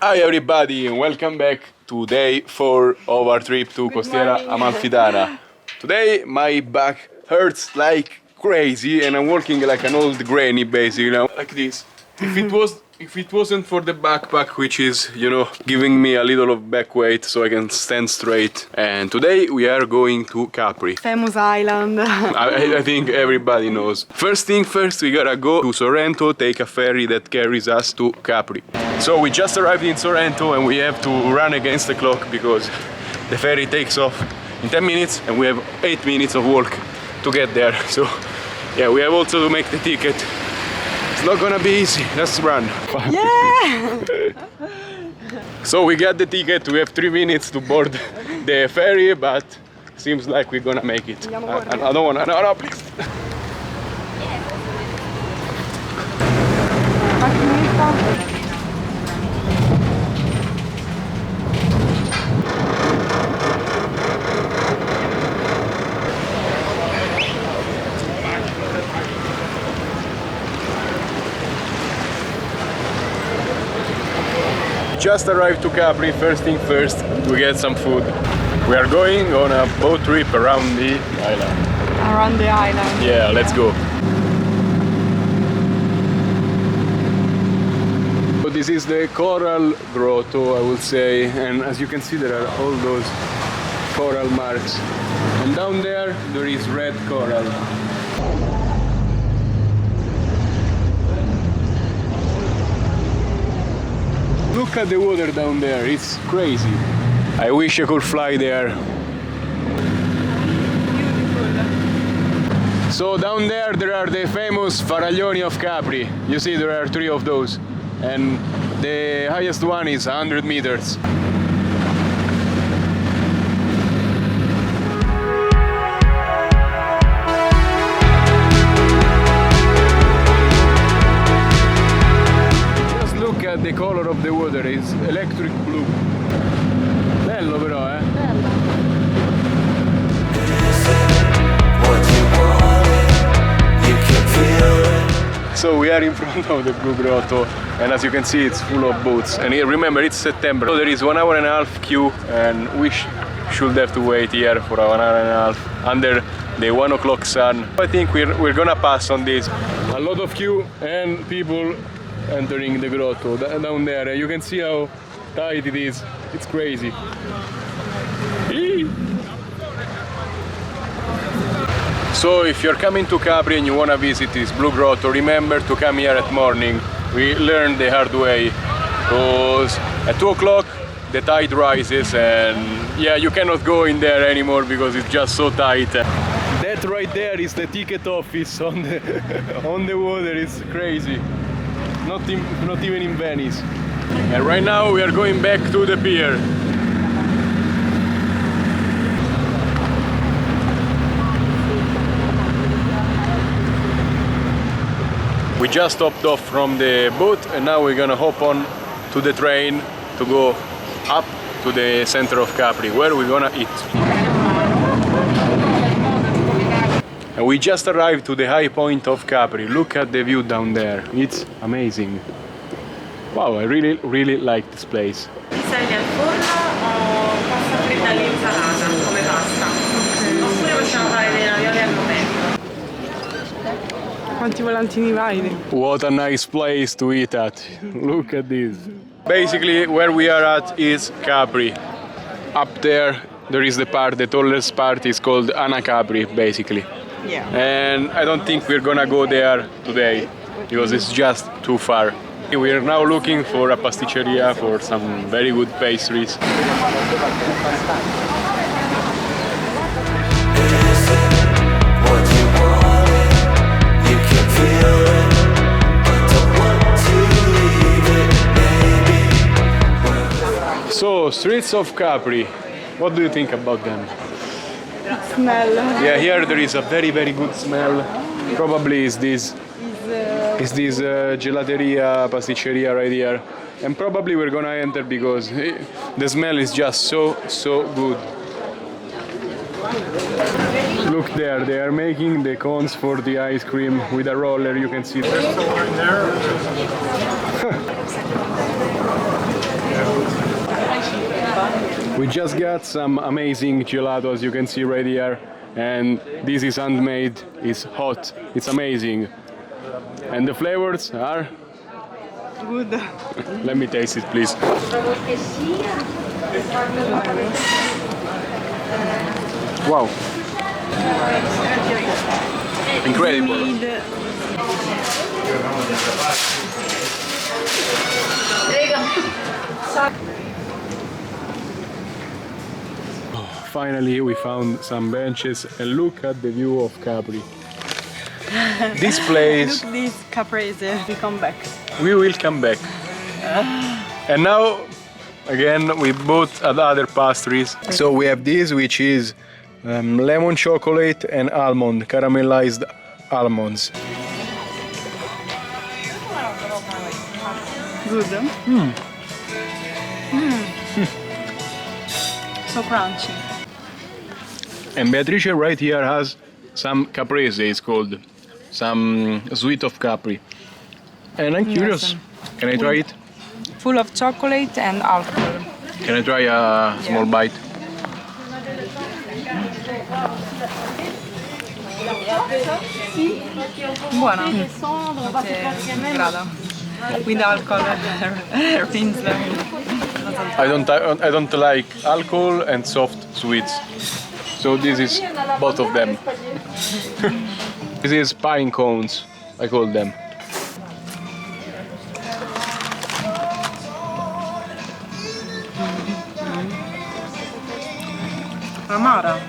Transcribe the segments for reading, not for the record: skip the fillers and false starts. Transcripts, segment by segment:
Hi everybody and welcome back to day 4 of our trip to Costiera Amalfitana. Today my back hurts like crazy and I'm walking like an old granny basically, you know, like this. If it wasn't for the backpack, which is, you know, giving me a little of back weight so I can stand straight. And today we are going to Capri. Famous island. I think everybody knows. First thing first, we gotta go to Sorrento, take a ferry that carries us to Capri. So we just arrived in Sorrento and we have to run against the clock because the ferry takes off in 10 minutes and we have 8 minutes of walk to get there. So yeah, we have also to make the ticket. It's not gonna be easy, let's run. Yeah! So we got the ticket, we have 3 minutes to board the ferry, but seems like we're gonna make it. I don't wanna, no, please. Just arrived to Capri, first thing first, to get some food. We are going on a boat trip around the island. Around the island. Yeah, let's go. So this is the coral grotto, I would say, and as you can see there are all those coral marks. And down there is red coral. Look at the water down there, it's crazy. I wish I could fly there. Beautiful. So down there are the famous Faraglioni of Capri. You see there are 3 of those. And the highest one is 100 meters. The color of the water is electric blue. Bello però, eh? Bello. So we are in front of the blue grotto and as you can see it's full of boats. And here, remember it's September, so there is 1.5 hour queue and we should have to wait here for 1.5 hour under the 1 o'clock sun. I think we're gonna pass on this. A lot of queue and people entering the grotto down there. You can see how tight it is. It's crazy. So if you're coming to Capri and you want to visit this blue grotto, remember to come here at morning. We learned the hard way because at 2 o'clock the tide rises and yeah, you cannot go in there anymore because it's just so tight. That right there is the ticket office on the on the water. It's crazy. Not even in Venice. And right now we are going back to the pier. We just hopped off from the boat and now we're gonna hop on to the train to go up to the center of Capri, where we're gonna eat. And we just arrived to the high point of Capri. Look at the view down there. It's amazing. Wow, I really like this place. Piselli al forno o pasta fredda all'insalata come pasta. Oppure possiamo fare dei ravioli al momento. Quanti volantini validi. What a nice place to eat at. Look at this. Basically, where we are at is Capri. Up there is the tallest part is called Ana Capri, basically. Yeah. And I don't think we're gonna go there today because it's just too far. We are now looking for a pasticceria for some very good pastries. So, streets of Capri, what do you think about them? Smell. Yeah, here there is a very good smell. Probably is this gelateria, pasticceria right here. And probably we're gonna enter because the smell is just so good. Look there, they are making the cones for the ice cream with a roller, you can see. We just got some amazing gelato, as you can see right here, and this is handmade, it's hot, it's amazing. And the flavors are? Good. Let me taste it, please. Wow. Incredible. Finally, we found some benches and look at the view of Capri. This place. Look this caprese. We come back. We will come back. And now, again, we bought other pastries. So we have this, which is lemon chocolate and almond, caramelized almonds. Good. So crunchy. And Beatrice right here has some caprese, it's called. Some sweet of Capri. And I'm curious, can I try it? Full of chocolate and alcohol. Can I try a small bite? Buona. Grada. With alcohol. Rimzler. I don't like alcohol and soft sweets. So this is both of them. This is pine cones, I call them. Amara.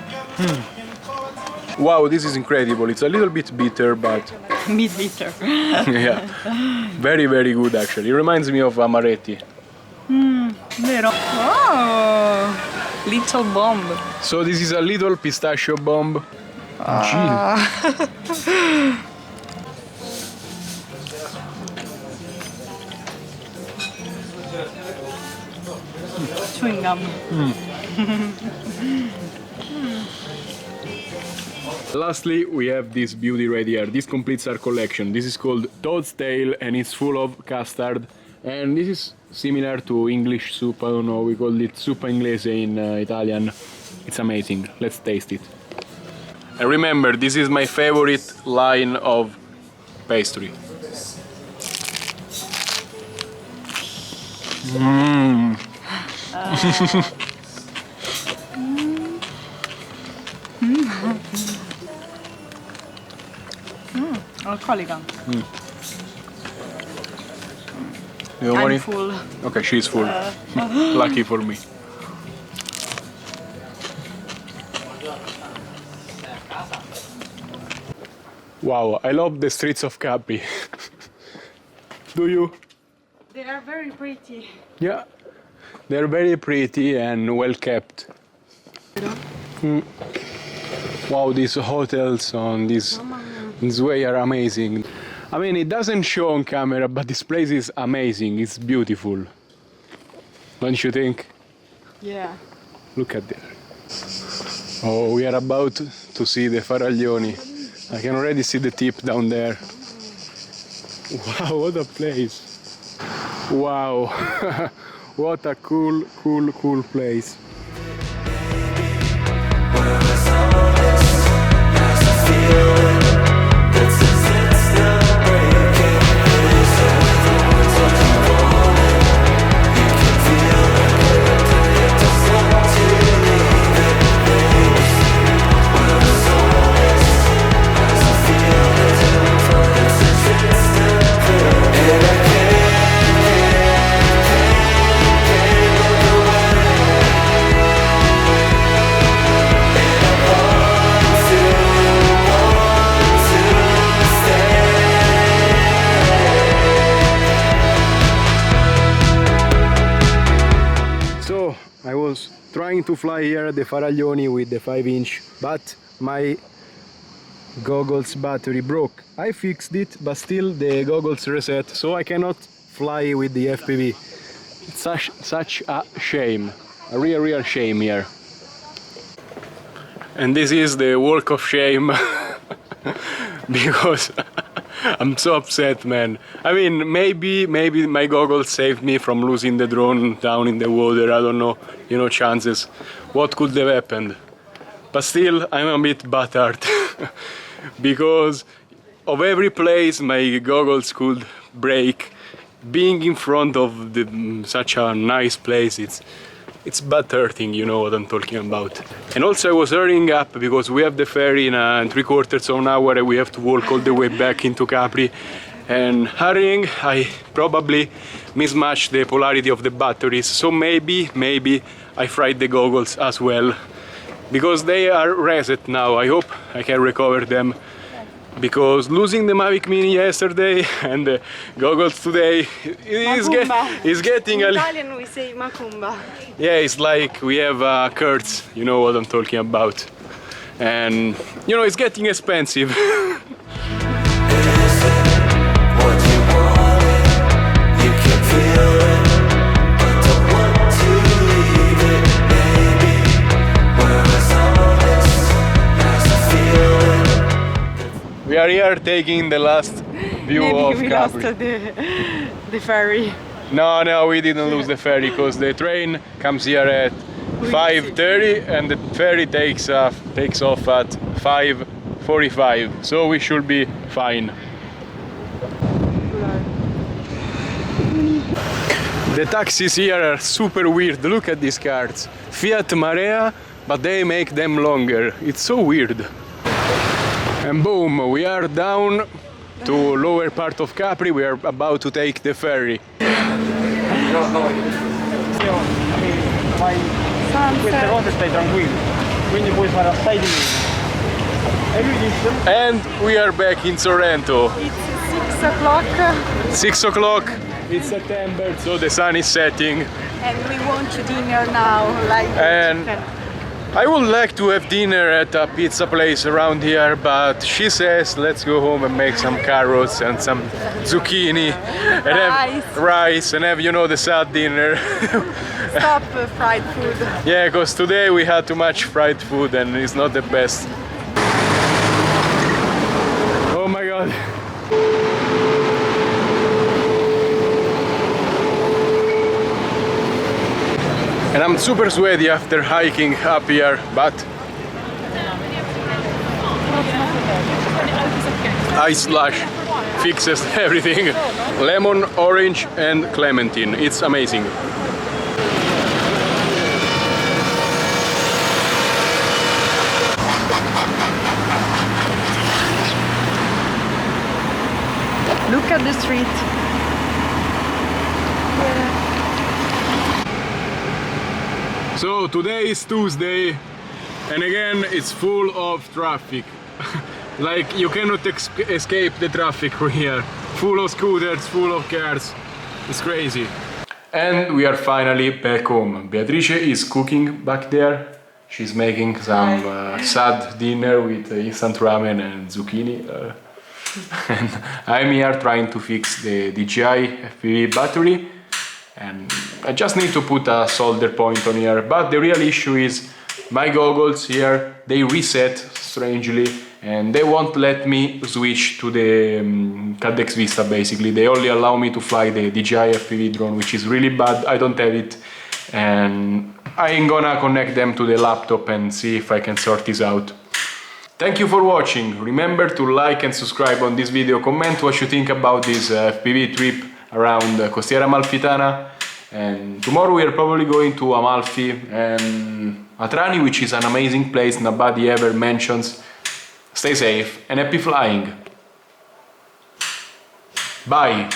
Wow, this is incredible. It's a little bit bitter, but Meat bitter. yeah, very, very good actually. It reminds me of amaretti. Vero? Oh, little bomb. So this is a little pistachio bomb. Chewing gum. Lastly, we have this beauty right here. This completes our collection. This is called Toad's Tail and it's full of custard. And this is similar to English soup. I don't know, we call it zuppa inglese in Italian. It's amazing. Let's taste it. And remember, this is my favorite line of pastry. Alcolica. You don't want I'm it? full. Okay, she's full. Lucky for me. Wow, I love the streets of Capri. Do you? They are very pretty. Yeah, they're very pretty and well kept. Wow, these hotels on this way are amazing. I mean, it doesn't show on camera, but this place is amazing. It's beautiful. Don't you think? Yeah. Look at that. Oh, we are about to see the Faraglioni. I can already see the tip down there. Wow, what a place. Wow. What a cool place. I was trying to fly here at the Faraglioni with the 5-inch, but my goggles battery broke. I fixed it, but still the goggles reset, so I cannot fly with the FPV. It's such a shame, a real shame here. And this is the walk of shame because I'm so upset, man. I mean, maybe my goggles saved me from losing the drone down in the water. I don't know, you know, chances. What could have happened? But still, I'm a bit battered because of every place my goggles could break. Being in front of such a nice place, it's butt hurting, you know what I'm talking about. And also I was hurrying up because we have the ferry in 3/4 of an hour and we have to walk all the way back into Capri. And hurrying, I probably mismatched the polarity of the batteries, so maybe I fried the goggles as well. Because they are reset now, I hope I can recover them. Because losing the Mavic Mini yesterday and the goggles today is getting a... In Italian we say macumba. Yeah, it's like we have curds, you know what I'm talking about. And, you know, it's getting expensive. We are here taking the last view of we Capri. lost the ferry. No, we didn't lose the ferry because the train comes here at 5:30 and the ferry takes off at 5:45. So we should be fine. The taxis here are super weird. Look at these cards. Fiat Marea, but they make them longer. It's so weird. And boom, we are down to lower part of Capri. We are about to take the ferry. Queste cose stai tranquillo, quindi puoi fare assai di meno. And we are back in Sorrento. It's 6 o'clock 6 o'clock. It's September, so the sun is setting. and we want to dinner now, like And chicken. I would like to have dinner at a pizza place around here, but she says let's go home and make some carrots and some zucchini and have rice and have, you know, the sad dinner. Stop fried food. Yeah, because today we had too much fried food and it's not the best. Oh my god. And I'm super sweaty after hiking up here, but ice slush fixes everything. Lemon, orange and clementine. It's amazing. Look at the street. So today is Tuesday and again it's full of traffic. Like you cannot escape the traffic from here. Full of scooters, full of cars. It's crazy. And we are finally back home. Beatrice is cooking back there. She's making some sad dinner with instant ramen and zucchini. And I'm here trying to fix the DJI FPV battery. And I just need to put a solder point on here, but the real issue is my goggles here, they reset strangely and they won't let me switch to the Cadex Vista basically. They only allow me to fly the DJI FPV drone, which is really bad. I don't have it and I'm gonna connect them to the laptop and see if I can sort this out. Thank you for watching. Remember to like and subscribe on this video, comment what you think about this FPV trip around Costiera Amalfitana, and tomorrow we are probably going to Amalfi and Atrani, which is an amazing place nobody ever mentions. Stay safe and happy flying. Bye!